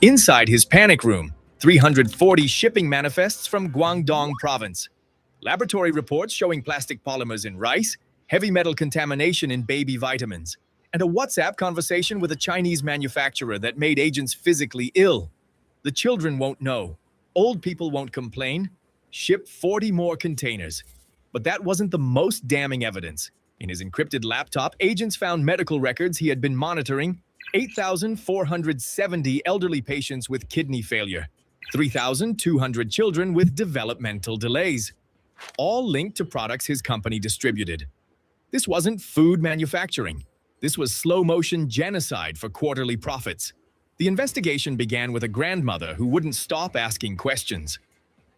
Inside his panic room, 340 shipping manifests from Guangdong province. Laboratory reports showing plastic polymers in rice, heavy metal contamination in baby vitamins, and a WhatsApp conversation with a Chinese manufacturer that made agents physically ill. The children won't know. Old people won't complain. Ship 40 more containers. But that wasn't the most damning evidence. In his encrypted laptop, agents found medical records he had been monitoring: 8,470 elderly patients with kidney failure, 3,200 children with developmental delays, all linked to products his company distributed. This wasn't food manufacturing. This was slow-motion genocide for quarterly profits. The investigation began with a grandmother who wouldn't stop asking questions.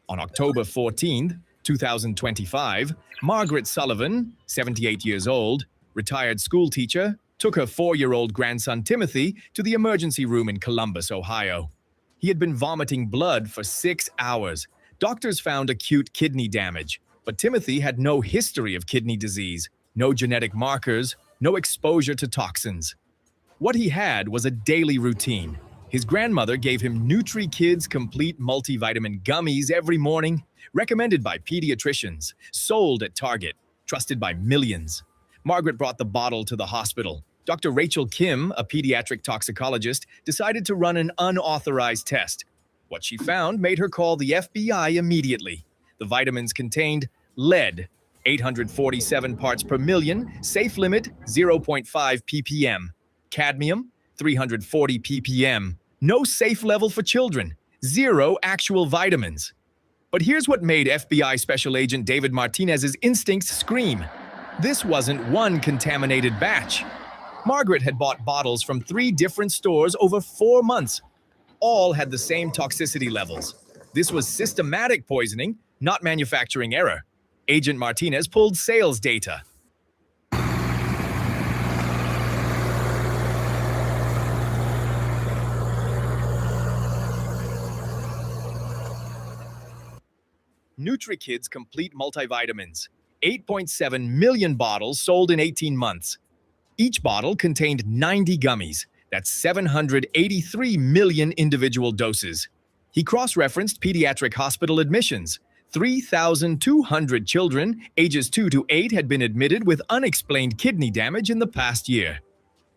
On October 14, 2025, Margaret Sullivan, 78 years old, retired schoolteacher, took her 4-year-old grandson Timothy to the emergency room in Columbus, Ohio. He had been vomiting blood for 6 hours. Doctors found acute kidney damage, but Timothy had no history of kidney disease, no genetic markers, no exposure to toxins. What he had was a daily routine. His grandmother gave him NutriKids Complete Multivitamin Gummies every morning, recommended by pediatricians, sold at Target, trusted by millions. Margaret brought the bottle to the hospital. Dr. Rachel Kim, a pediatric toxicologist, decided to run an unauthorized test. What she found made her call the FBI immediately. The vitamins contained lead, 847 parts per million, safe limit 0.5 ppm. Cadmium, 340 ppm. No safe level for children. 0 actual vitamins. But here's what made FBI Special Agent David Martinez's instincts scream. This wasn't one contaminated batch. Margaret had bought bottles from 3 different stores over 4 months. All had the same toxicity levels. This was systematic poisoning, not manufacturing error. Agent Martinez pulled sales data. NutriKids Complete Multivitamins. 8.7 million bottles sold in 18 months. Each bottle contained 90 gummies. That's 783 million individual doses. He cross-referenced pediatric hospital admissions. 3,200 children, ages 2 to 8, had been admitted with unexplained kidney damage in the past year.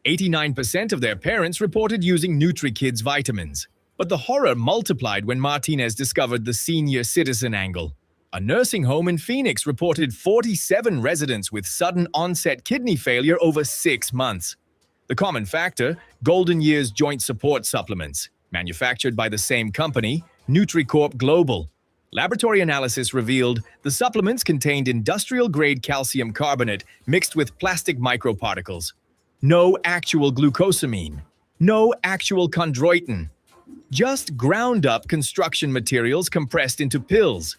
89% of their parents reported using NutriKids vitamins. But the horror multiplied when Martinez discovered the senior citizen angle. A nursing home in Phoenix reported 47 residents with sudden onset kidney failure over 6 months. The common factor: Golden Year's joint support supplements, manufactured by the same company, NutriCorp Global. Laboratory analysis revealed the supplements contained industrial-grade calcium carbonate mixed with plastic microparticles. No actual glucosamine. No actual chondroitin. Just ground-up construction materials compressed into pills.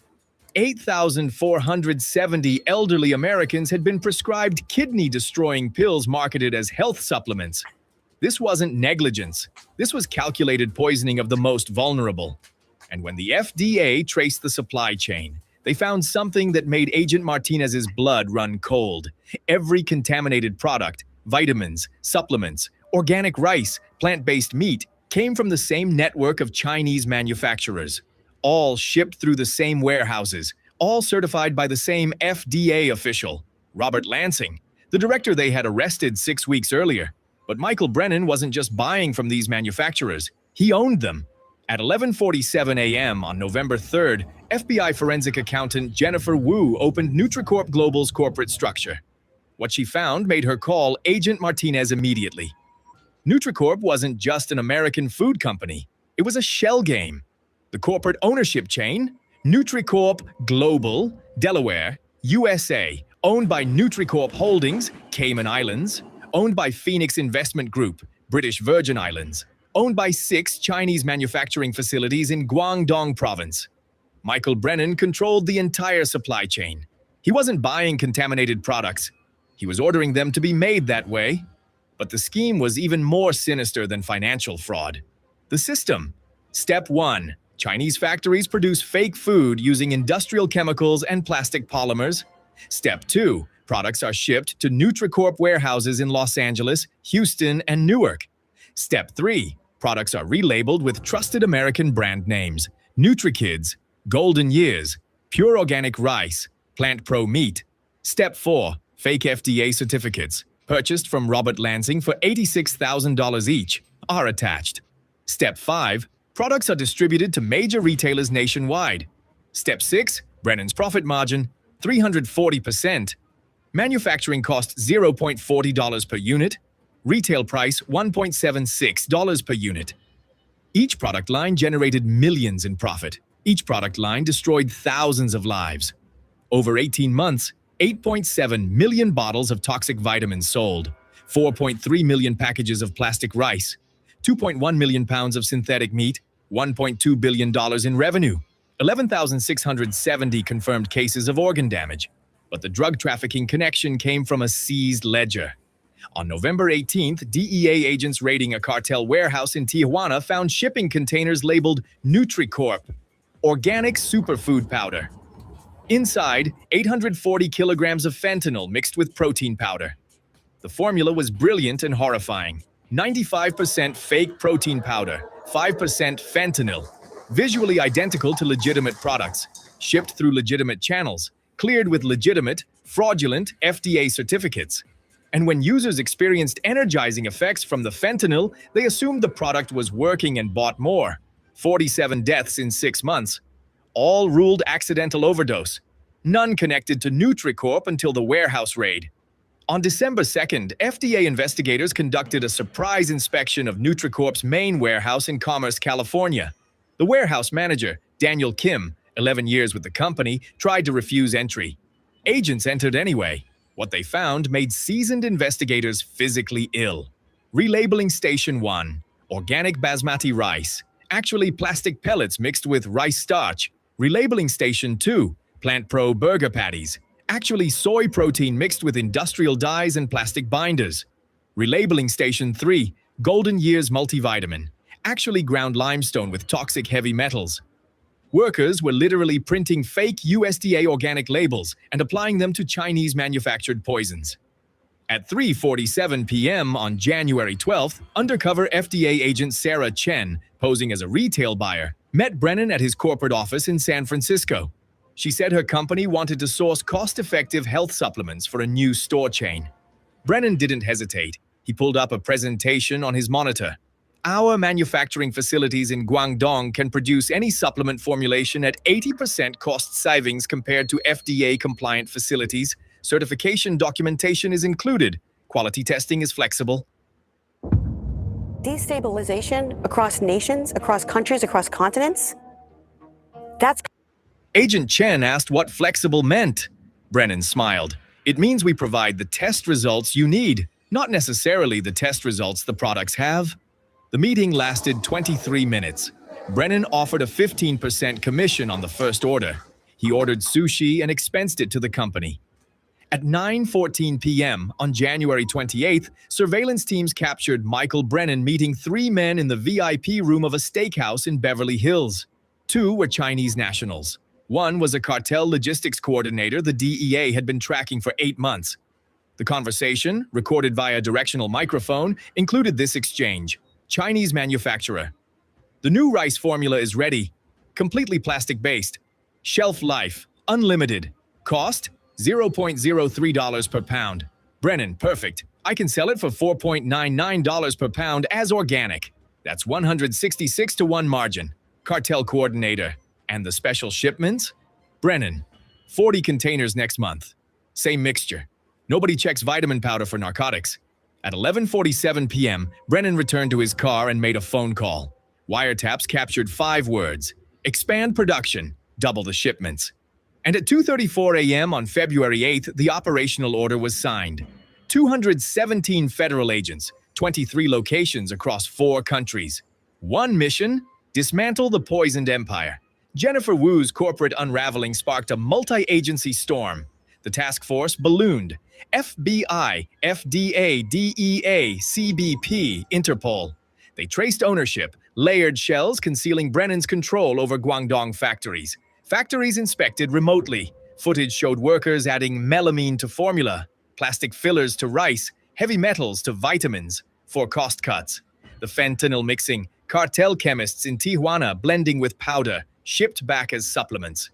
8,470 elderly Americans had been prescribed kidney-destroying pills marketed as health supplements. This wasn't negligence. This was calculated poisoning of the most vulnerable. And when the FDA traced the supply chain, they found something that made Agent Martinez's blood run cold. Every contaminated product, vitamins, supplements, organic rice, plant-based meat, came from the same network of Chinese manufacturers. All shipped through the same warehouses, all certified by the same FDA official, Robert Lansing, the director they had arrested 6 weeks earlier. But Michael Brennan wasn't just buying from these manufacturers, he owned them. At 11:47 a.m. on November 3rd, FBI forensic accountant Jennifer Wu opened NutriCorp Global's corporate structure. What she found made her call Agent Martinez immediately. NutriCorp wasn't just an American food company, it was a shell game. The corporate ownership chain, NutriCorp Global, Delaware, USA, owned by NutriCorp Holdings, Cayman Islands, owned by Phoenix Investment Group, British Virgin Islands, owned by 6 Chinese manufacturing facilities in Guangdong province. Michael Brennan controlled the entire supply chain. He wasn't buying contaminated products. He was ordering them to be made that way. But the scheme was even more sinister than financial fraud. The system. Step 1. Chinese factories produce fake food using industrial chemicals and plastic polymers. Step 2. Products are shipped to NutriCorp warehouses in Los Angeles, Houston, and Newark. Step 3. Products are relabeled with trusted American brand names: NutriKids, Golden Years, Pure Organic Rice, Plant Pro Meat. Step 4. Fake FDA certificates, purchased from Robert Lansing for $86,000 each, are attached. Step 5. Products are distributed to major retailers nationwide. Step 6. Brennan's profit margin, 340%. Manufacturing cost $0.40 per unit. Retail price $1.76 per unit. Each product line generated millions in profit. Each product line destroyed thousands of lives. Over 18 months, 8.7 million bottles of toxic vitamins sold, 4.3 million packages of plastic rice, 2.1 million pounds of synthetic meat, $1.2 billion in revenue, 11,670 confirmed cases of organ damage. But the drug trafficking connection came from a seized ledger. On November 18th, DEA agents raiding a cartel warehouse in Tijuana found shipping containers labeled NutriCorp, organic superfood powder. Inside, 840 kilograms of fentanyl mixed with protein powder. The formula was brilliant and horrifying. 95% fake protein powder, 5% fentanyl. Visually identical to legitimate products, shipped through legitimate channels, cleared with legitimate, fraudulent FDA certificates. And when users experienced energizing effects from the fentanyl, they assumed the product was working and bought more. 47 deaths in 6 months. All ruled accidental overdose. None connected to NutriCorp until the warehouse raid. On December 2nd, FDA investigators conducted a surprise inspection of NutriCorp's main warehouse in Commerce, California. The warehouse manager, Daniel Kim, 11 years with the company, tried to refuse entry. Agents entered anyway. What they found made seasoned investigators physically ill. Relabeling Station 1, organic basmati rice, actually plastic pellets mixed with rice starch. Relabeling Station 2, Plant Pro burger patties, actually soy protein mixed with industrial dyes and plastic binders. Relabeling Station 3, Golden Years multivitamin, actually ground limestone with toxic heavy metals. Workers were literally printing fake USDA organic labels and applying them to Chinese-manufactured poisons. At 3:47 p.m. on January 12th, undercover FDA agent Sarah Chen, posing as a retail buyer, met Brennan at his corporate office in San Francisco. She said her company wanted to source cost-effective health supplements for a new store chain. Brennan didn't hesitate. He pulled up a presentation on his monitor. Our manufacturing facilities in Guangdong can produce any supplement formulation at 80% cost savings compared to FDA-compliant facilities. Certification documentation is included. Quality testing is flexible. Destabilization across nations, across countries, across continents? That's... Agent Chen asked what flexible meant. Brennan smiled. It means we provide the test results you need, not necessarily the test results the products have. The meeting lasted 23 minutes. Brennan offered a 15% commission on the first order. He ordered sushi and expensed it to the company. At 9:14 p.m. on January 28th, surveillance teams captured Michael Brennan meeting 3 men in the VIP room of a steakhouse in Beverly Hills. 2 were Chinese nationals. 1 was a cartel logistics coordinator the DEA had been tracking for 8 months. The conversation, recorded via directional microphone, included this exchange. Chinese manufacturer. The new rice formula is ready. Completely plastic-based. Shelf life, unlimited. Cost, $0.03 per pound. Brennan, perfect. I can sell it for $4.99 per pound as organic. That's 166 to 1 margin. Cartel coordinator. And the special shipments? Brennan, 40 containers next month. Same mixture. Nobody checks vitamin powder for narcotics. At 11:47 p.m., Brennan returned to his car and made a phone call. Wiretaps captured 5 words. Expand production, double the shipments. And at 2:34 a.m. on February 8th, the operational order was signed. 217 federal agents, 23 locations across 4 countries. One mission, dismantle the poisoned empire. Jennifer Wu's corporate unraveling sparked a multi-agency storm. The task force ballooned. FBI, FDA, DEA, CBP, Interpol. They traced ownership, layered shells concealing Brennan's control over Guangdong factories. Factories inspected remotely. Footage showed workers adding melamine to formula, plastic fillers to rice, heavy metals to vitamins for cost cuts. The fentanyl mixing, Cartel chemists in Tijuana blending with powder, shipped back as supplements.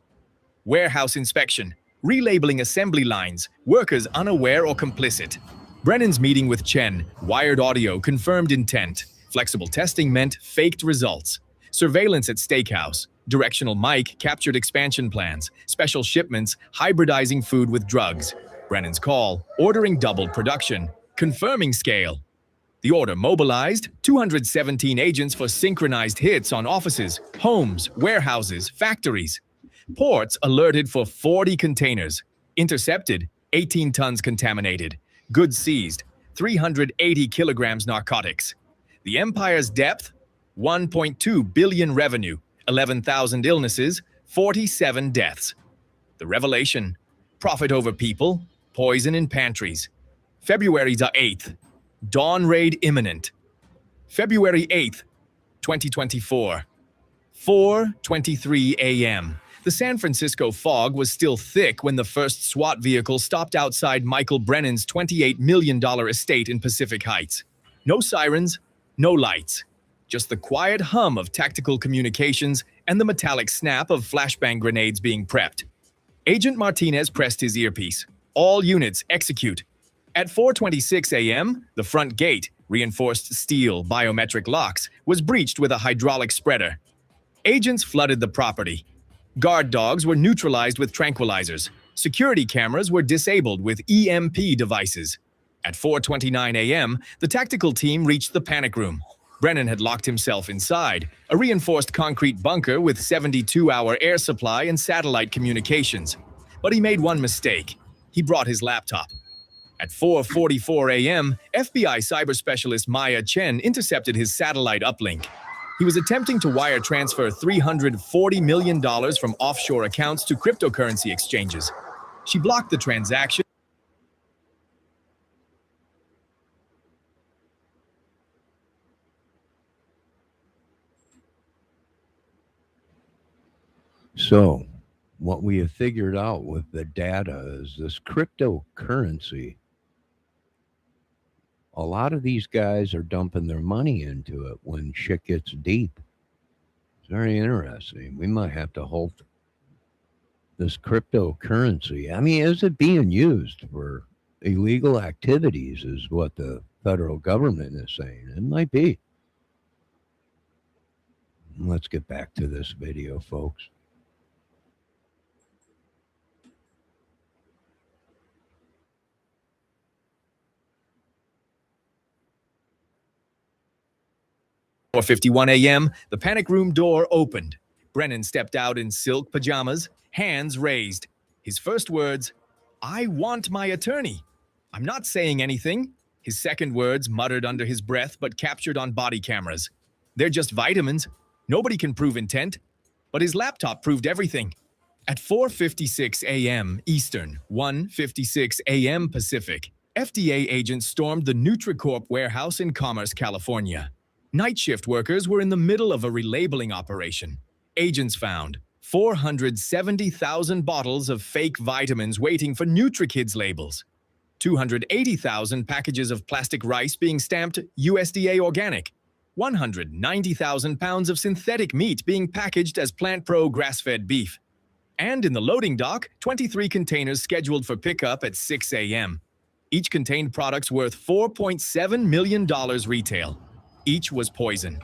Warehouse inspection, relabeling assembly lines, workers unaware or complicit. Brennan's meeting with Chen, wired audio confirmed intent. Flexible testing meant faked results. Surveillance at steakhouse, directional mic captured expansion plans. Special shipments, hybridizing food with drugs. Brennan's call, ordering doubled production, confirming scale. The order mobilized 217 agents for synchronized hits on offices, homes, warehouses, factories. Ports alerted for 40 containers. Intercepted, 18 tons contaminated. Goods seized, 380 kilograms narcotics. The empire's depth, 1.2 billion revenue, 11,000 illnesses, 47 deaths. The revelation, profit over people, poison in pantries. February the 8th, dawn raid imminent. February 8th, 2024, 4:23 a.m. The San Francisco fog was still thick when the first SWAT vehicle stopped outside Michael Brennan's $28 million estate in Pacific Heights. No sirens, no lights. Just the quiet hum of tactical communications and the metallic snap of flashbang grenades being prepped. Agent Martinez pressed his earpiece. All units execute. At 4:26 a.m., the front gate, reinforced steel biometric locks, was breached with a hydraulic spreader. Agents flooded the property. Guard dogs were neutralized with tranquilizers. Security cameras were disabled with EMP devices. At 4:29 a.m., the tactical team reached the panic room. Brennan had locked himself inside, a reinforced concrete bunker with 72-hour air supply and satellite communications. But he made one mistake. He brought his laptop. At 4:44 a.m., FBI cyber specialist Maya Chen intercepted his satellite uplink. He was attempting to wire transfer $340 million from offshore accounts to cryptocurrency exchanges. She blocked the transaction. So, what we have figured out with the data is this cryptocurrency. A lot of these guys are dumping their money into it when shit gets deep. It's very interesting. We might have to halt this cryptocurrency. I mean, is it being used for illegal activities is what the federal government is saying. It might be. Let's get back to this video, folks. At 4:51 a.m., the panic room door opened. Brennan stepped out in silk pajamas, hands raised. His first words, "I want my attorney." "I'm not saying anything." His second words, muttered under his breath but captured on body cameras. "They're just vitamins. Nobody can prove intent." But his laptop proved everything. At 4:56 a.m. Eastern, 1:56 a.m. Pacific, FDA agents stormed the NutriCorp warehouse in Commerce, California. Night shift workers were in the middle of a relabeling operation. Agents found 470,000 bottles of fake vitamins waiting for NutriKids labels, 280,000 packages of plastic rice being stamped USDA organic, 190,000 pounds of synthetic meat being packaged as Plant Pro grass-fed beef. And in the loading dock, 23 containers scheduled for pickup at 6 a.m. Each contained products worth $4.7 million retail. Each was poison.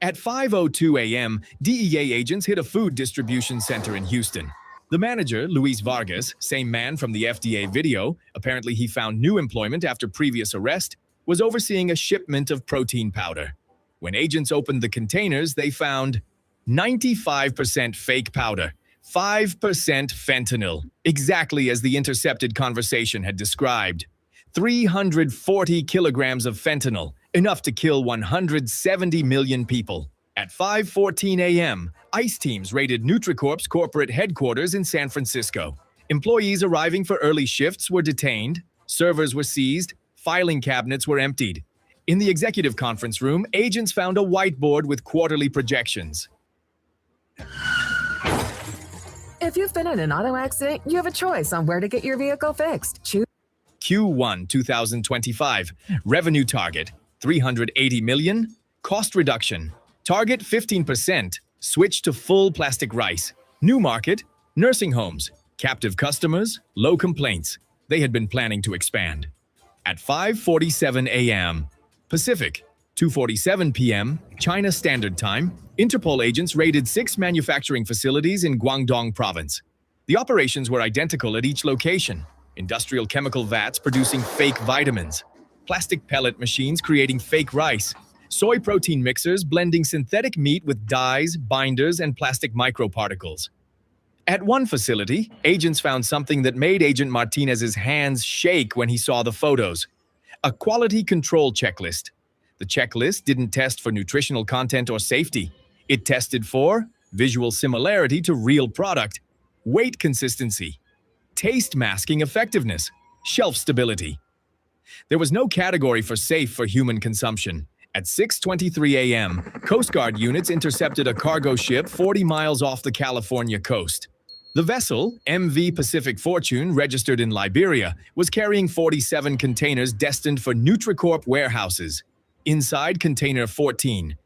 At 5:02 a.m., DEA agents hit a food distribution center in Houston. The manager, Luis Vargas, same man from the FDA video, apparently he found new employment after previous arrest, was overseeing a shipment of protein powder. When agents opened the containers, they found 95% fake powder, 5% fentanyl, exactly as the intercepted conversation had described. 340 kilograms of fentanyl, enough to kill 170 million people. At 5:14 a.m., ICE teams raided NutriCorp's corporate headquarters in San Francisco. Employees arriving for early shifts were detained, servers were seized, filing cabinets were emptied. In the executive conference room, agents found a whiteboard with quarterly projections. If you've been in an auto accident, you have a choice on where to get your vehicle fixed. Choose Q1 2025. Revenue target, $380 million. Cost reduction, Target 15%, switch to full plastic rice. New market, nursing homes. Captive customers, low complaints. They had been planning to expand. At 5:47 a.m. Pacific, 2:47 p.m. China Standard Time, Interpol agents raided 6 manufacturing facilities in Guangdong province. The operations were identical at each location. Industrial chemical vats producing fake vitamins, plastic pellet machines creating fake rice, soy protein mixers blending synthetic meat with dyes, binders, and plastic microparticles. At one facility, agents found something that made Agent Martinez's hands shake when he saw the photos. A quality control checklist. The checklist didn't test for nutritional content or safety. It tested for visual similarity to real product, weight consistency, taste masking effectiveness, shelf stability. There was no category for safe for human consumption. At 6:23 a.m., Coast Guard units intercepted a cargo ship 40 miles off the California coast. The vessel, MV Pacific Fortune, registered in Liberia, was carrying 47 containers destined for Nutricorp warehouses. Inside container 14.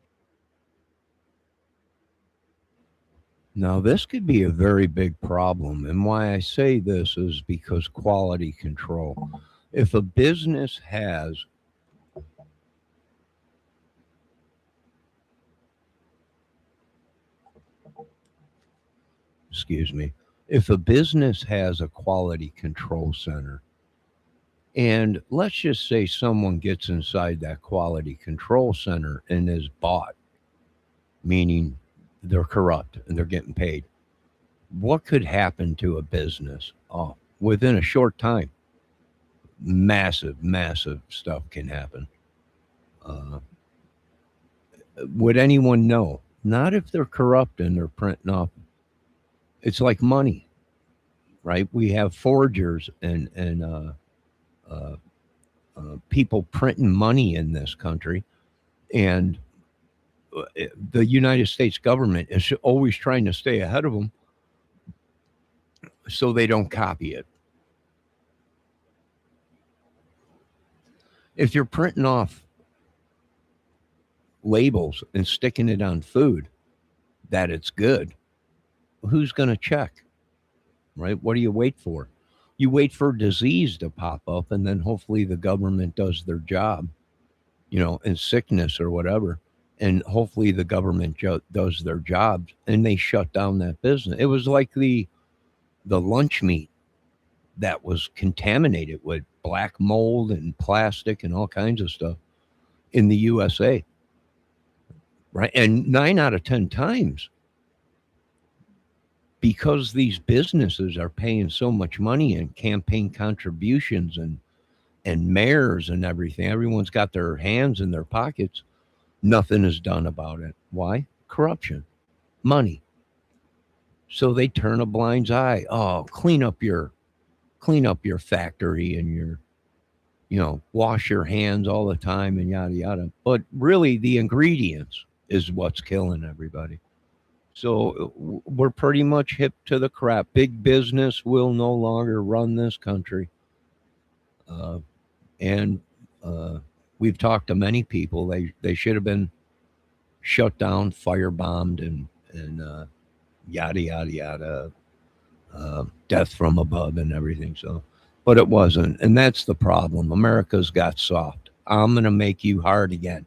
Now, this could be a very big problem. And why I say this is because quality control. If a business has if a business has a quality control center, and let's just say someone gets inside that quality control center and is bought, meaning they're corrupt and they're getting paid, what could happen to a business? Oh, within a short time, massive stuff can happen. Would anyone know? Not if they're corrupt and they're printing off. It's like money, right? We have forgers and people printing money in this country, and the United States government is always trying to stay ahead of them so they don't copy it. If you're printing off labels and sticking it on food that it's good, who's going to check, right? What do you wait for? You wait for disease to pop up, and then hopefully the government does their job, and sickness or whatever. And hopefully the government does their job, and they shut down that business. It was like the lunch meat that was contaminated with black mold and plastic and all kinds of stuff in the USA, right? And 9 out of 10 times, because these businesses are paying so much money in campaign contributions and mayors and everything, everyone's got their hands in their pockets. Nothing is done about it. Why? Corruption, money. So they turn a blind eye. Oh, clean up your factory and wash your hands all the time and yada yada. But really, the ingredients is what's killing everybody. So we're pretty much hip to the crap. Big business will no longer run this country. And we've talked to many people. They should have been shut down, firebombed, and yada, yada, yada, death from above and everything. So, but it wasn't. And that's the problem. America's got soft. I'm going to make you hard again.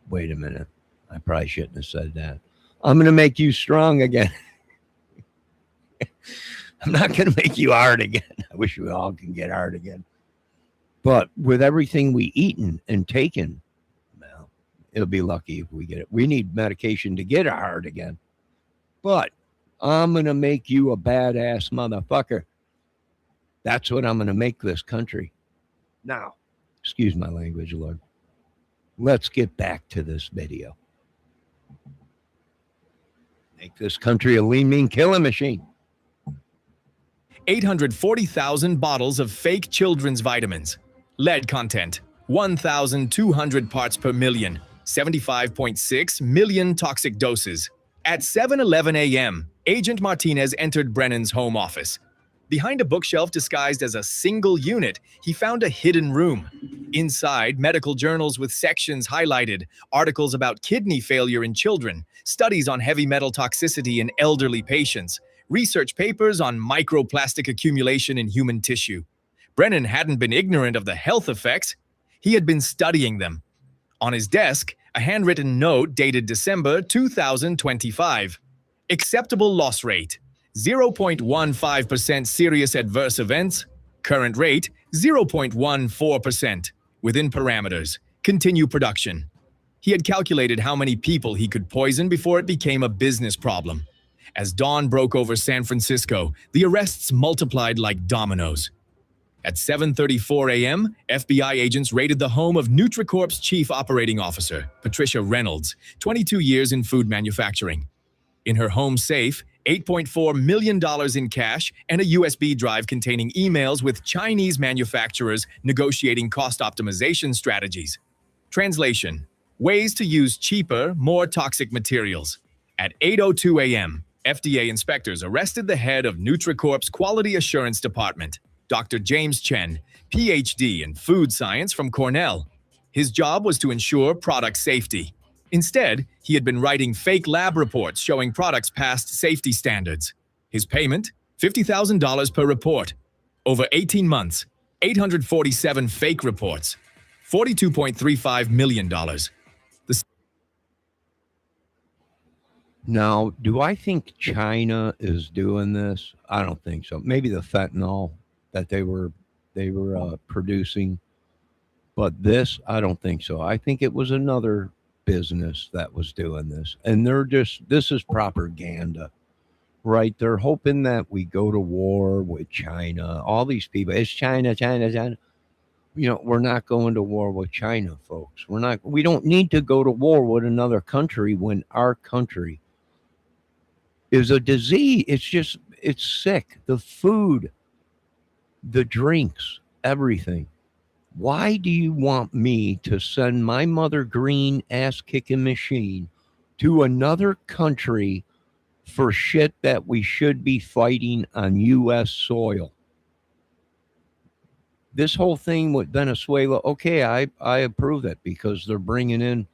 Wait a minute. I probably shouldn't have said that. I'm going to make you strong again. I'm not going to make you hard again. I wish we all can get hard again. But with everything we eaten and taken, well, it'll be lucky if we get it. We need medication to get hard again. But I'm going to make you a badass motherfucker. That's what I'm going to make this country. Now, excuse my language, Lord. Let's get back to this video. Make this country a lean, mean killing machine. 840,000 bottles of fake children's vitamins. Lead content, 1,200 parts per million, 75.6 million toxic doses. At 7:11 a.m., Agent Martinez entered Brennan's home office. Behind a bookshelf disguised as a single unit, he found a hidden room. Inside, medical journals with sections highlighted, articles about kidney failure in children, studies on heavy metal toxicity in elderly patients, research papers on microplastic accumulation in human tissue. Brennan hadn't been ignorant of the health effects. He had been studying them. On his desk, a handwritten note dated December 2025. Acceptable loss rate, 0.15% serious adverse events. Current rate, 0.14%. Within parameters. Continue production. He had calculated how many people he could poison before it became a business problem. As dawn broke over San Francisco, the arrests multiplied like dominoes. At 7:34 a.m., FBI agents raided the home of NutriCorp's chief operating officer, Patricia Reynolds, 22 years in food manufacturing. In her home safe, $8.4 million in cash and a USB drive containing emails with Chinese manufacturers negotiating cost optimization strategies. Translation: ways to use cheaper, more toxic materials. At 8:02 a.m., FDA inspectors arrested the head of NutriCorp's Quality Assurance Department, Dr. James Chen, PhD in food science from Cornell. His job was to ensure product safety. Instead, he had been writing fake lab reports showing products passed safety standards. His payment? $50,000 per report. Over 18 months, 847 fake reports, $42.35 million. Now, do I think China is doing this? I don't think so. Maybe the fentanyl that they were producing, but this, I don't think so. I think it was another business that was doing this, and this is propaganda, right? They're hoping that we go to war with China. All these people, it's China. We're not going to war with China, folks. We don't need to go to war with another country when our country is a disease. It's sick. The food, the drinks, everything. Why do you want me to send my mother green ass kicking machine to another country for shit that we should be fighting on U.S. soil? This whole thing with Venezuela, okay, I approve it because they're bringing in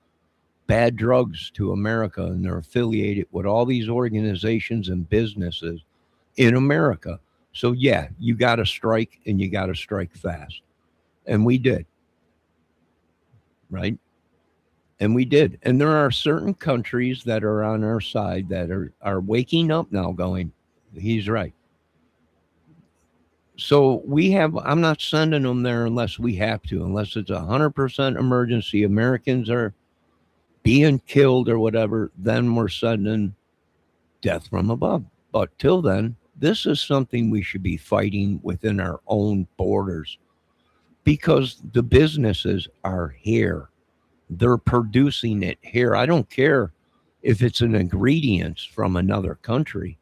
bad drugs to America and they're affiliated with all these organizations and businesses in America. So yeah, you got to strike, and you got to strike fast. And we did. Right? And we did. And there are certain countries that are on our side that are waking up now going, he's right. So I'm not sending them there unless we have to, unless it's 100% emergency, Americans are being killed or whatever, then we're sending death from above. But till then, this is something we should be fighting within our own borders because the businesses are here. They're producing it here. I don't care if it's an ingredient from another country.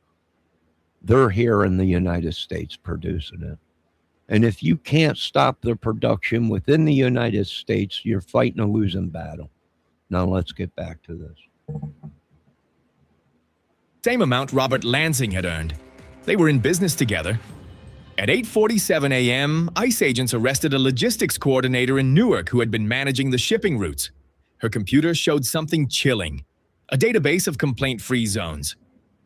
They're here in the United States producing it. And if you can't stop the production within the United States, you're fighting a losing battle. Now let's get back to this. Same amount Robert Lansing had earned. They were in business together. At 8:47 a.m., ICE agents arrested a logistics coordinator in Newark who had been managing the shipping routes. Her computer showed something chilling: a database of complaint-free zones.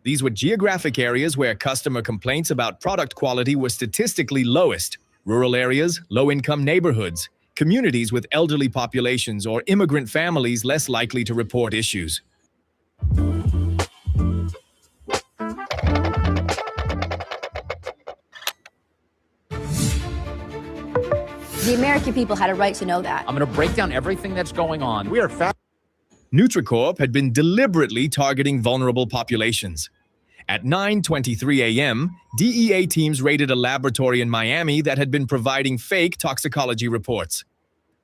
These were geographic areas where customer complaints about product quality were statistically lowest: rural areas, low-income neighborhoods, communities with elderly populations, or immigrant families less likely to report issues. The American people had a right to know that. I'm going to break down everything that's going on. We are NutriCorp had been deliberately targeting vulnerable populations. At 9:23 a.m., DEA teams raided a laboratory in Miami that had been providing fake toxicology reports.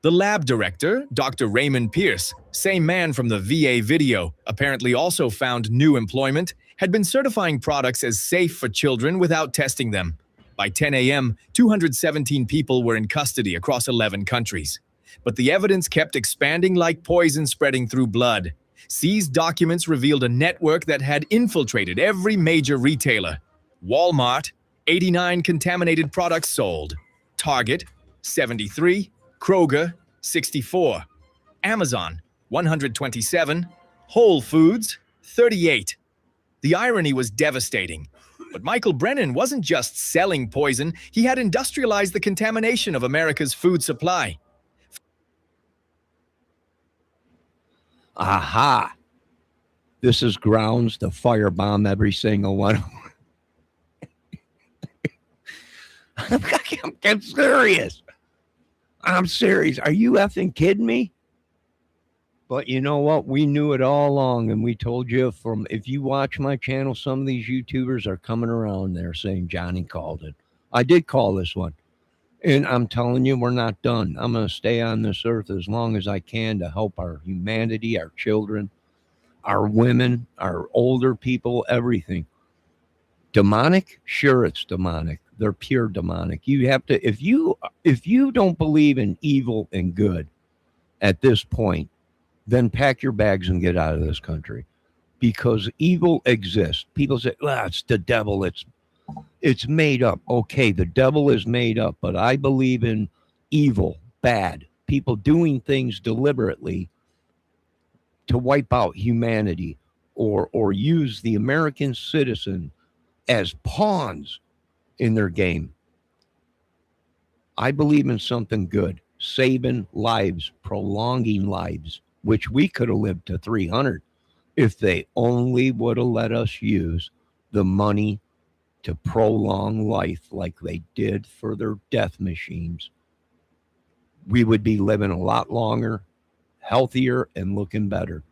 The lab director, Dr. Raymond Pierce, same man from the VA video, apparently also found new employment, had been certifying products as safe for children without testing them. By 10 a.m., 217 people were in custody across 11 countries. But the evidence kept expanding like poison spreading through blood. Seized documents revealed a network that had infiltrated every major retailer: Walmart, 89 contaminated products sold. Target, 73. Kroger, 64. Amazon, 127. Whole Foods, 38. The irony was devastating. But Michael Brennan wasn't just selling poison, he had industrialized the contamination of America's food supply. Aha! This is grounds to firebomb every single one. I'm serious. I'm serious. Are you effing kidding me? But you know what? We knew it all along, and we told you if you watch my channel, some of these YouTubers are coming around there saying Johnny called it. I did call this one. And I'm telling you, we're not done. I'm going to stay on this earth as long as I can to help our humanity, our children, our women, our older people, everything. Demonic? Sure, it's demonic. They're pure demonic. You have to, if you don't believe in evil and good at this point, then pack your bags and get out of this country, because evil exists. People say, well, it's the devil. It's made up. Okay, the devil is made up, but I believe in evil, bad, people doing things deliberately to wipe out humanity or use the American citizen as pawns in their game. I believe in something good, saving lives, prolonging lives, which we could have lived to 300 if they only would have let us use the money to prolong life like they did for their death machines. We would be living a lot longer, healthier, and looking better.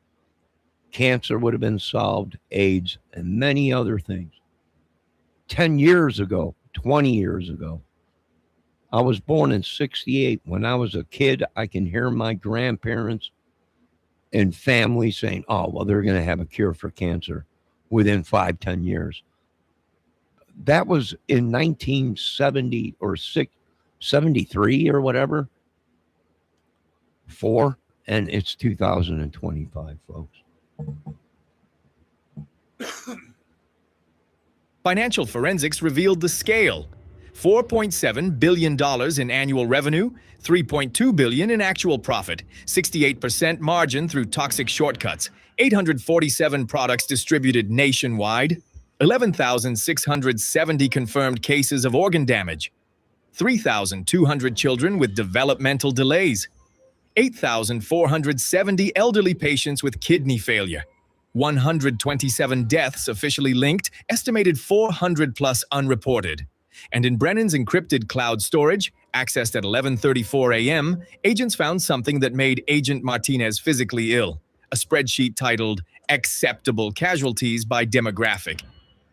Cancer would have been solved, AIDS, and many other things. 10 years ago, 20 years ago, I was born in 68. When I was a kid, I can hear my grandparents and family saying, oh, well, they're going to have a cure for cancer within 5-10 years. That was in 1970 or 73 or whatever. 4, and it's 2025, folks. Financial forensics revealed the scale. $4.7 billion in annual revenue, $3.2 billion in actual profit, 68% margin through toxic shortcuts, 847 products distributed nationwide, 11,670 confirmed cases of organ damage, 3,200 children with developmental delays, 8,470 elderly patients with kidney failure, 127 deaths officially linked, estimated 400 plus unreported. And in Brennan's encrypted cloud storage, accessed at 11:34 a.m., agents found something that made Agent Martinez physically ill, a spreadsheet titled Acceptable Casualties by Demographic.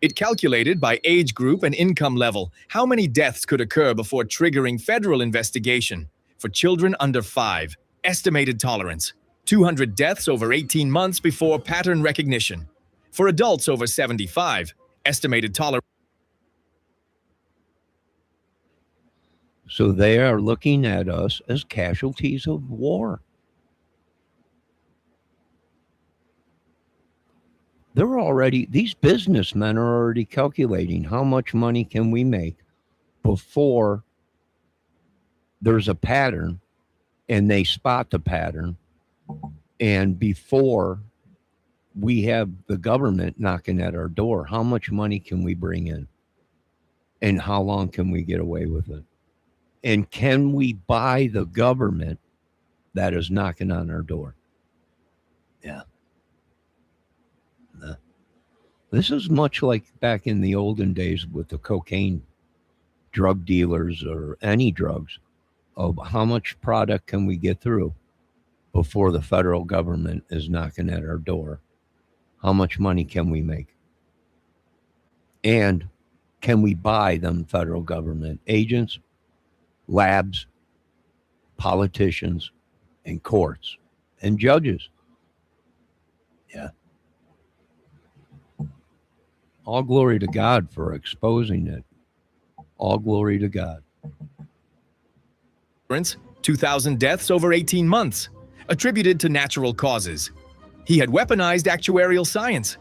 It calculated by age group and income level how many deaths could occur before triggering federal investigation. For children under 5, estimated tolerance, 200 deaths over 18 months before pattern recognition. For adults over 75, estimated tolerance. So they are looking at us as casualties of war. These businessmen are already calculating how much money can we make before there's a pattern, and they spot the pattern, and before we have the government knocking at our door. How much money can we bring in, and how long can we get away with it? And can we buy the government that is knocking on our door? Yeah. This is much like back in the olden days with the cocaine drug dealers or any drugs, of how much product can we get through before the federal government is knocking at our door? How much money can we make? And can we buy them federal government agents, labs, politicians, and courts and judges? Yeah. All glory to God for exposing it. All glory to God. 2,000 deaths over 18 months, attributed to natural causes. He had weaponized actuarial science.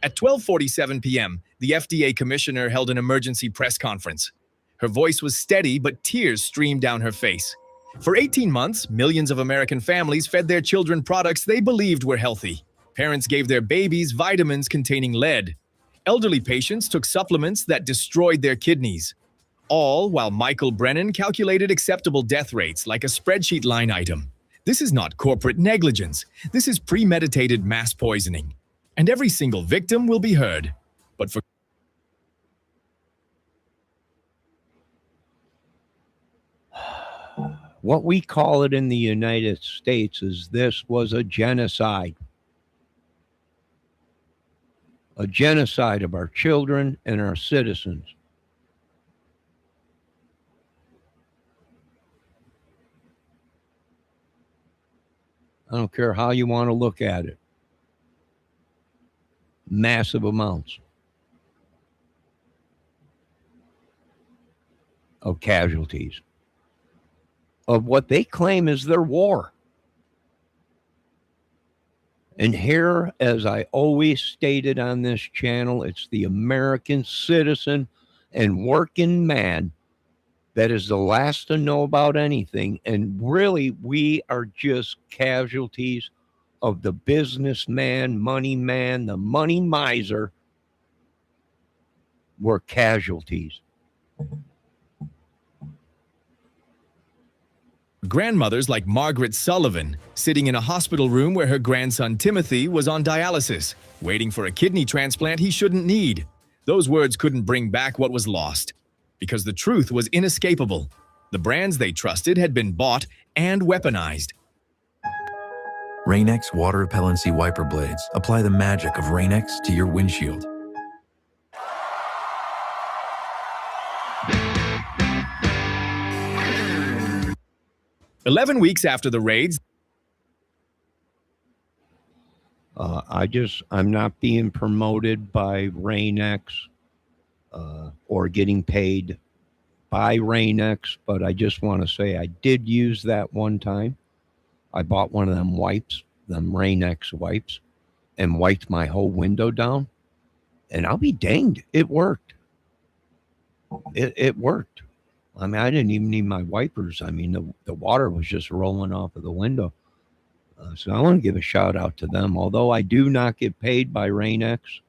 At 12:47 p.m., the FDA commissioner held an emergency press conference. Her voice was steady, but tears streamed down her face. For 18 months, millions of American families fed their children products they believed were healthy. Parents gave their babies vitamins containing lead. Elderly patients took supplements that destroyed their kidneys. All while Michael Brennan calculated acceptable death rates like a spreadsheet line item. This is not corporate negligence. This is premeditated mass poisoning. And every single victim will be heard. But for what we call it in the United States is this was a genocide. A genocide of our children and our citizens. I don't care how you want to look at it. Massive amounts of casualties of what they claim is their war. And here, as I always stated on this channel, it's the American citizen and working man that is the last to know about anything. And really, we are just casualties of the businessman, money man, the money miser. We're casualties. grandmothers like Margaret Sullivan, sitting in a hospital room where her grandson Timothy was on dialysis, waiting for a kidney transplant he shouldn't need. Those words couldn't bring back what was lost, because the truth was inescapable. The brands they trusted had been bought and weaponized. Rain-X water repellency wiper blades apply the magic of Rain-X to your windshield. "11 weeks after the raids, I'm not being promoted by Rain-X or getting paid by Rain-X, but I just want to say I did use that one time. I bought one of them wipes, them Rain-X wipes, and wiped my whole window down. And I'll be danged, it worked. It worked. I mean, I didn't even need my wipers. I mean, the water was just rolling off of the window. So I want to give a shout out to them. Although I do not get paid by Rain-X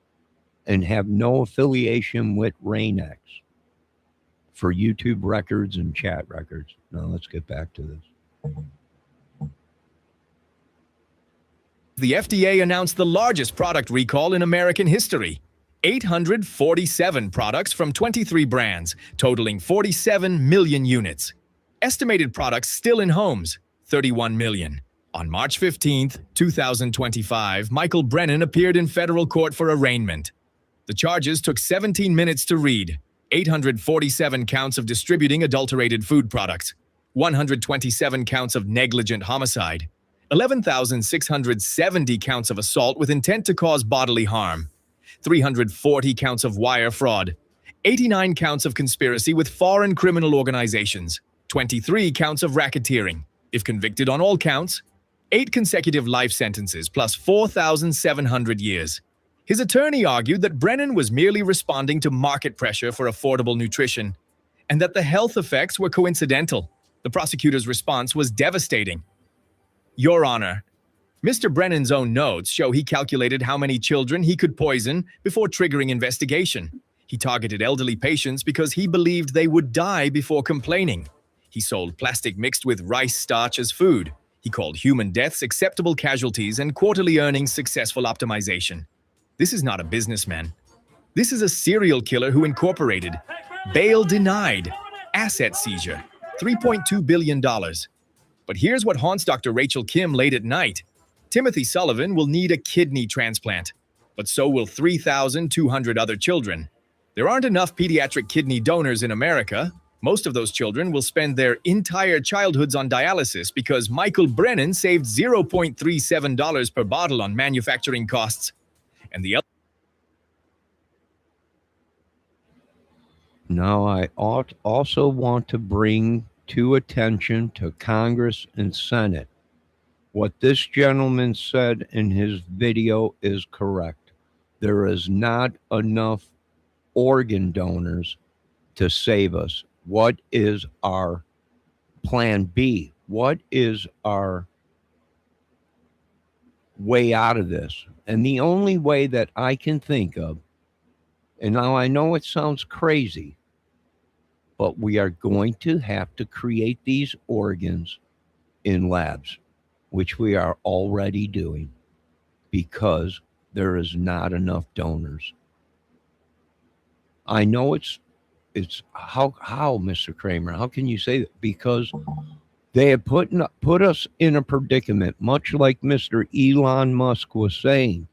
and have no affiliation with Rain-X for YouTube records and chat records. Now let's get back to this. the FDA announced the largest product recall in American history. 847 products from 23 brands, totaling 47 million units. Estimated products still in homes, 31 million. On March 15, 2025, Michael Brennan appeared in federal court for arraignment. The charges took 17 minutes to read. 847 counts of distributing adulterated food products, 127 counts of negligent homicide, 11,670 counts of assault with intent to cause bodily harm, 340 counts of wire fraud, 89 counts of conspiracy with foreign criminal organizations, 23 counts of racketeering. If convicted on all counts, 8 consecutive life sentences plus 4,700 years. His attorney argued that Brennan was merely responding to market pressure for affordable nutrition, and that the health effects were coincidental. The prosecutor's response was devastating. Your Honor, Mr. Brennan's own notes show he calculated how many children he could poison before triggering investigation. He targeted elderly patients because he believed they would die before complaining. He sold plastic mixed with rice starch as food. He called human deaths acceptable casualties and quarterly earnings successful optimization. This is not a businessman. This is a serial killer who incorporated. Bail denied. Asset seizure. $3.2 billion. But here's what haunts Dr. Rachel Kim late at night. Timothy Sullivan will need a kidney transplant, but so will 3,200 other children. There aren't enough pediatric kidney donors in America. Most of those children will spend their entire childhoods on dialysis because Michael Brennan saved $0.37 per bottle on manufacturing costs. And the Now, I also want to bring to attention to Congress and Senate. What this gentleman said in his video is correct. There is not enough organ donors to save us? What is our plan B? What is our way out of this? And the only way that I can think of, and now I know it sounds crazy, but we are going to have to create these organs in labs, which we are already doing, because there is not enough donors. I know it's how Mr. Kramer, how can you say that? Because they have put us in a predicament, much like Mr. Elon Musk was saying,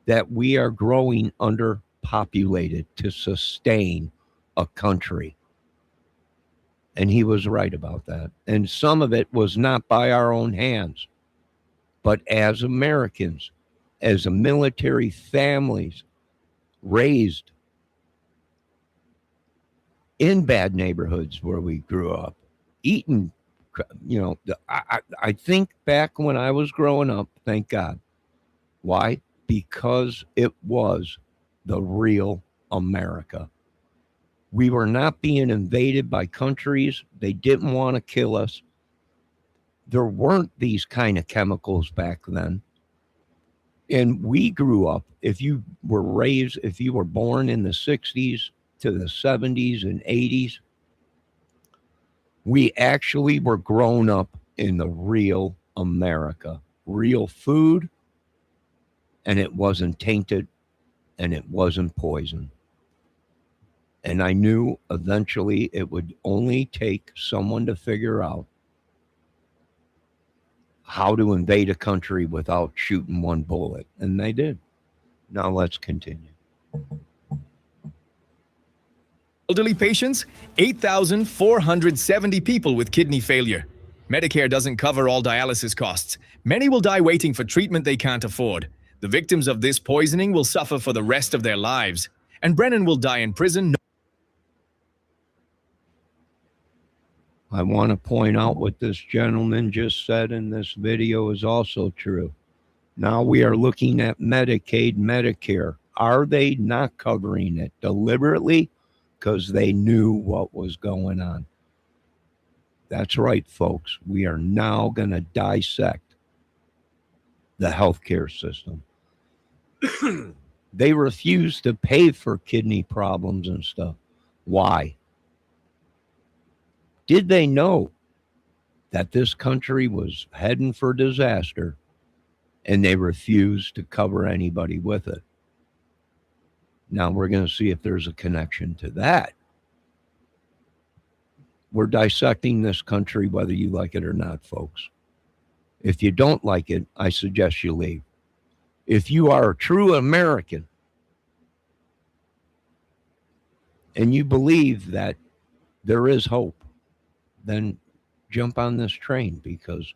that we are growing underpopulated to sustain a country. And he was right about that. And some of it was not by our own hands, but as Americans, as a military families raised in bad neighborhoods where we grew up, eating, I think back when I was growing up, thank God. Why? Because it was the real America. We were not being invaded by countries. They didn't want to kill us. There weren't these kind of chemicals back then. And we grew up, if you were born in the 60s to the 70s and 80s, we actually were grown up in the real America, real food, and it wasn't tainted and it wasn't poisoned. And I knew eventually it would only take someone to figure out how to invade a country without shooting one bullet. And they did. Now let's continue. Elderly patients, 8,470 people with kidney failure. Medicare doesn't cover all dialysis costs. Many will die waiting for treatment they can't afford. The victims of this poisoning will suffer for the rest of their lives. And Brennan will die in prison. I want to point out what this gentleman just said in this video is also true. Now we are looking at Medicaid, Medicare. Are they not covering it deliberately? Because they knew what was going on. That's right, folks. We are now going to dissect the healthcare system. They refuse to pay for kidney problems and stuff. Why? Did they know that this country was heading for disaster and they refused to cover anybody with it? Now we're going to see if there's a connection to that. We're dissecting this country whether you like it or not, folks. If you don't like it, I suggest you leave. If you are a true American and you believe that there is hope, then jump on this train, because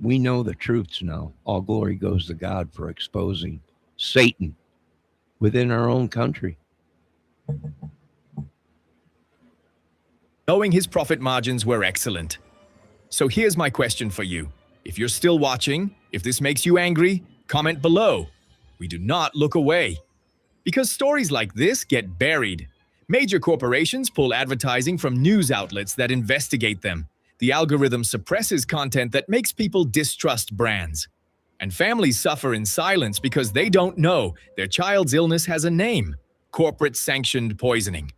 we know the truths now. All glory goes to God for exposing Satan within our own country. Knowing his profit margins were excellent. So here's my question for you. If you're still watching, if this makes you angry, comment below. We do not look away. Because stories like this get buried. Major corporations pull advertising from news outlets that investigate them. The algorithm suppresses content that makes people distrust brands. And families suffer in silence because they don't know their child's illness has a name: corporate-sanctioned poisoning.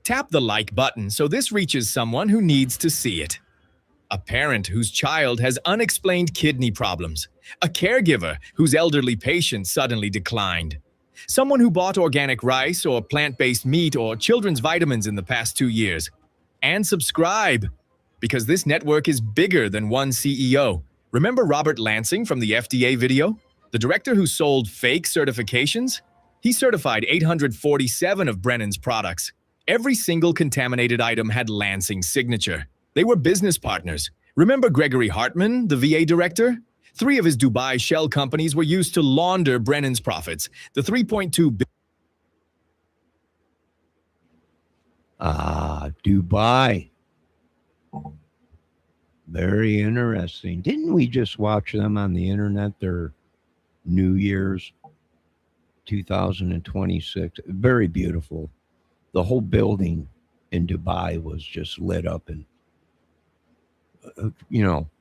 Tap the like button so this reaches someone who needs to see it. A parent whose child has unexplained kidney problems. A caregiver whose elderly patient suddenly declined. Someone who bought organic rice or plant-based meat or children's vitamins in the past 2 years. And subscribe, because this network is bigger than one CEO. Remember Robert Lansing from the FDA video? The director who sold fake certifications? He certified 847 of Brennan's products. Every single contaminated item had Lansing's signature. They were business partners. Remember Gregory Hartman, the VA director? 3 of his Dubai shell companies were used to launder Brennan's profits. The 3.2 billion. Dubai. Very interesting. Didn't we just watch them on the internet, their New Year's 2026. Very beautiful. The whole building in Dubai was just lit up, and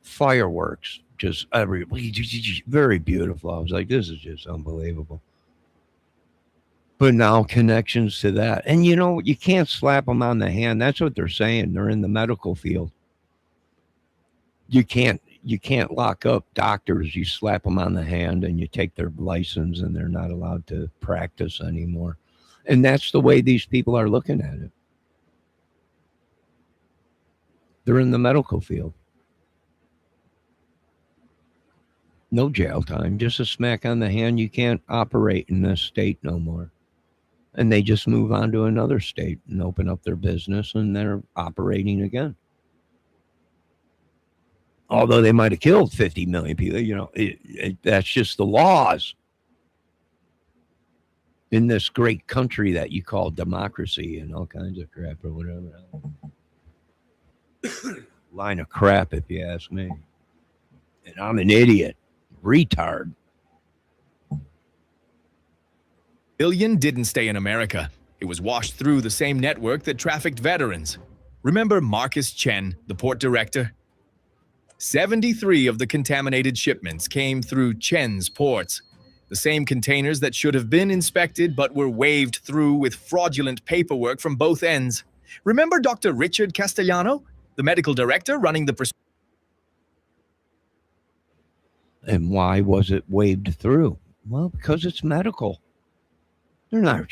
fireworks, just very beautiful. I was like, this is just unbelievable. But now connections to that, and you can't slap them on the hand. That's what they're saying. They're in the medical field. You can't lock up doctors. You slap them on the hand and you take their license, and they're not allowed to practice anymore. And that's the way these people are looking at it. They're in the medical field. No jail time, just a smack on the hand. You can't operate in this state no more. And they just move on to another state and open up their business, and they're operating again. Although they might have killed 50 million people, that's just the laws in this great country that you call democracy and all kinds of crap or whatever. Line of crap, if you ask me. And I'm an idiot, retard. Billion didn't stay in America. It was washed through the same network that trafficked veterans. Remember Marcus Chen, the port director? 73 of the contaminated shipments came through Chen's ports. The same containers that should have been inspected but were waved through with fraudulent paperwork from both ends. Remember Dr. Richard Castellano, the medical director running the And why was it waved through? Well, because it's medical. They're not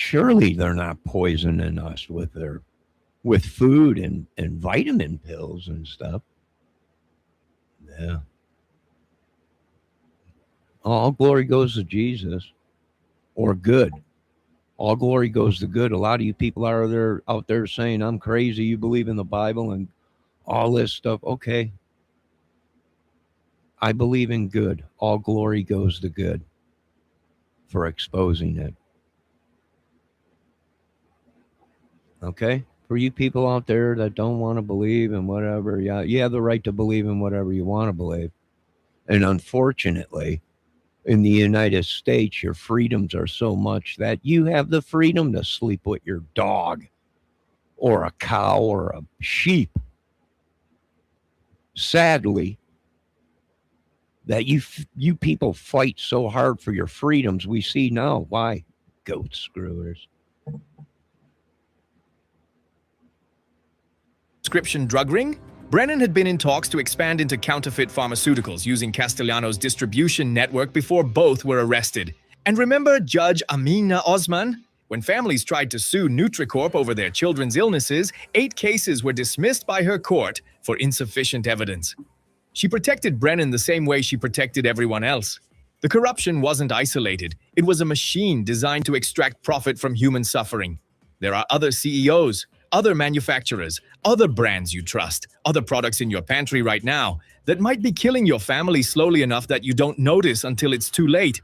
poisoning us with food and vitamin pills and stuff. Yeah. All glory goes to Jesus, or good. All glory goes to good. A lot of you people are out there saying, I'm crazy. You believe in the Bible and all this stuff. Okay. I believe in good. All glory goes to good for exposing it. Okay? For you people out there that don't want to believe in whatever, yeah, you have the right to believe in whatever you want to believe. And unfortunately, in the United States, your freedoms are so much that you have the freedom to sleep with your dog or a cow or a sheep. Sadly, that you people fight so hard for your freedoms, we see now. Why? Goat screwers. prescription drug ring? Brennan had been in talks to expand into counterfeit pharmaceuticals using Castellano's distribution network before both were arrested. And remember Judge Amina Osman? When families tried to sue Nutricorp over their children's illnesses, 8 cases were dismissed by her court for insufficient evidence. She protected Brennan the same way she protected everyone else. The corruption wasn't isolated. It was a machine designed to extract profit from human suffering. There are other CEOs, other manufacturers, other brands you trust, other products in your pantry right now that might be killing your family slowly enough that you don't notice until it's too late.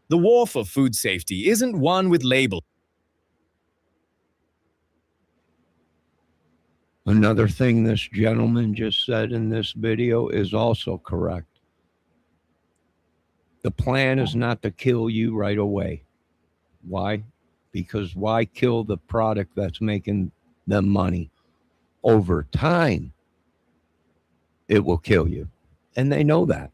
The war for food safety isn't one with labels. Another thing this gentleman just said in this video is also correct. The plan is not to kill you right away. Why? Because why kill the product that's making them money? Over time, it will kill you. And they know that.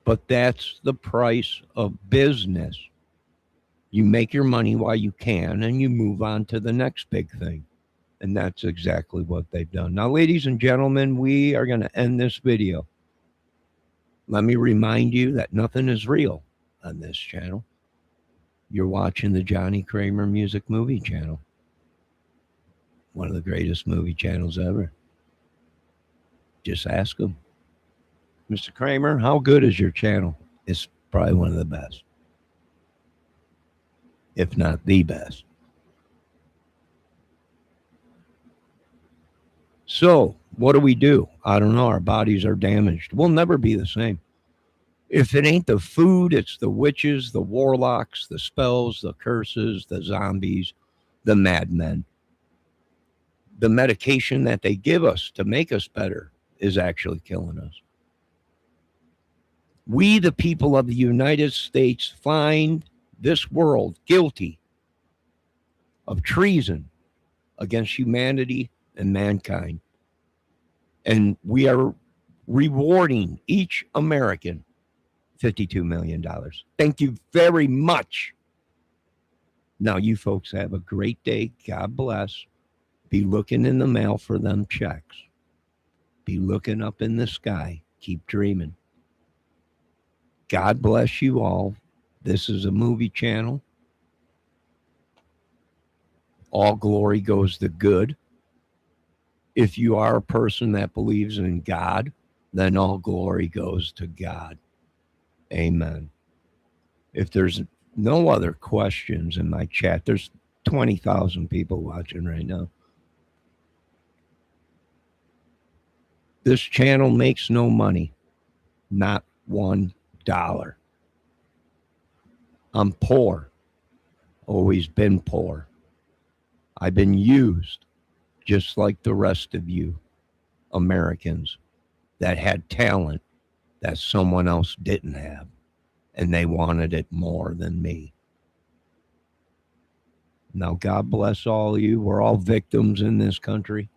But that's the price of business. You make your money while you can, and you move on to the next big thing. And that's exactly what they've done. Now, ladies and gentlemen, we are going to end this video. Let me remind you that nothing is real on this channel. You're watching the Johnny Kramer Music Movie Channel. One of the greatest movie channels ever. Just ask them. Mr. Kramer, how good is your channel? It's probably one of the best, if not the best. So, what do? I don't know. Our bodies are damaged. We'll never be the same. If it ain't the food, it's the witches, the warlocks, the spells, the curses, the zombies, the madmen. The medication that they give us to make us better is actually killing us. We, the people of the United States, find this world guilty of treason against humanity and mankind. And we are rewarding each American $52 million. Thank you very much. Now, you folks have a great day. God bless. Be looking in the mail for them checks. Be looking up in the sky. Keep dreaming. God bless you all. This is a movie channel. All glory goes to good. If you are a person that believes in God, then all glory goes to God. Amen. If there's no other questions in my chat, there's 20,000 people watching right now. This channel makes no money, not $1. I'm poor, always been poor. I've been used just like the rest of you Americans that had talent that someone else didn't have, and they wanted it more than me. Now, God bless all of you. We're all victims in this country.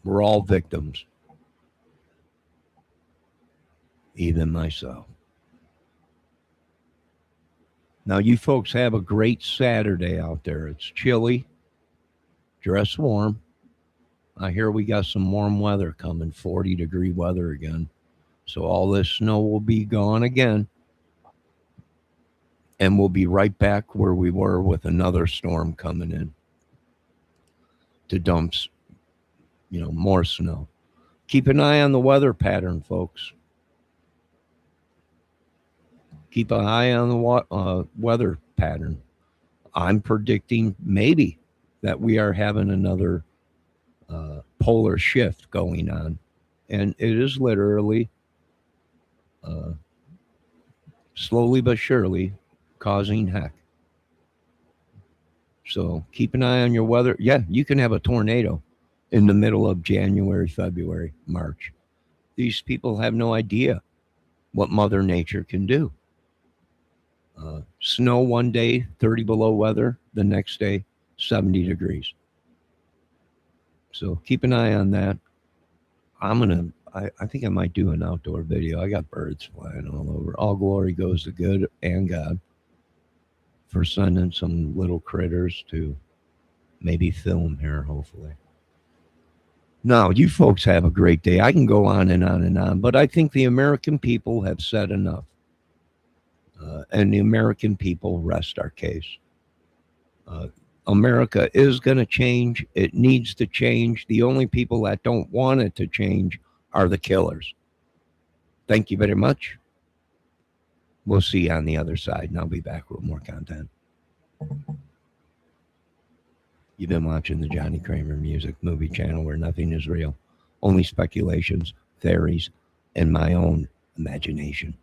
We're all victims. Even myself. Now, you folks have a great Saturday out there. It's chilly. Dress warm. I hear we got some warm weather coming, 40-degree weather again. So all this snow will be gone again. And we'll be right back where we were with another storm coming in to dumps, more snow. Keep an eye on the weather pattern, folks. Keep an eye on the weather pattern. I'm predicting maybe that we are having another polar shift going on. And it is literally, slowly but surely, causing heck. So keep an eye on your weather. Yeah, you can have a tornado in the middle of January, February, March. These people have no idea what Mother Nature can do. Snow one day, 30 below weather. The next day, 70 degrees. So keep an eye on that. I think I might do an outdoor video. I got birds flying all over. All glory goes to good and God for sending some little critters to maybe film here, hopefully. Now, you folks have a great day. I can go on and on and on, but I think the American people have said enough. And the American people rest our case. America is going to change. It needs to change. The only people that don't want it to change are the killers. Thank you very much. We'll see you on the other side, and I'll be back with more content. You've been watching the Johnny Kramer Music Movie Channel, where nothing is real, only speculations, theories, and my own imagination.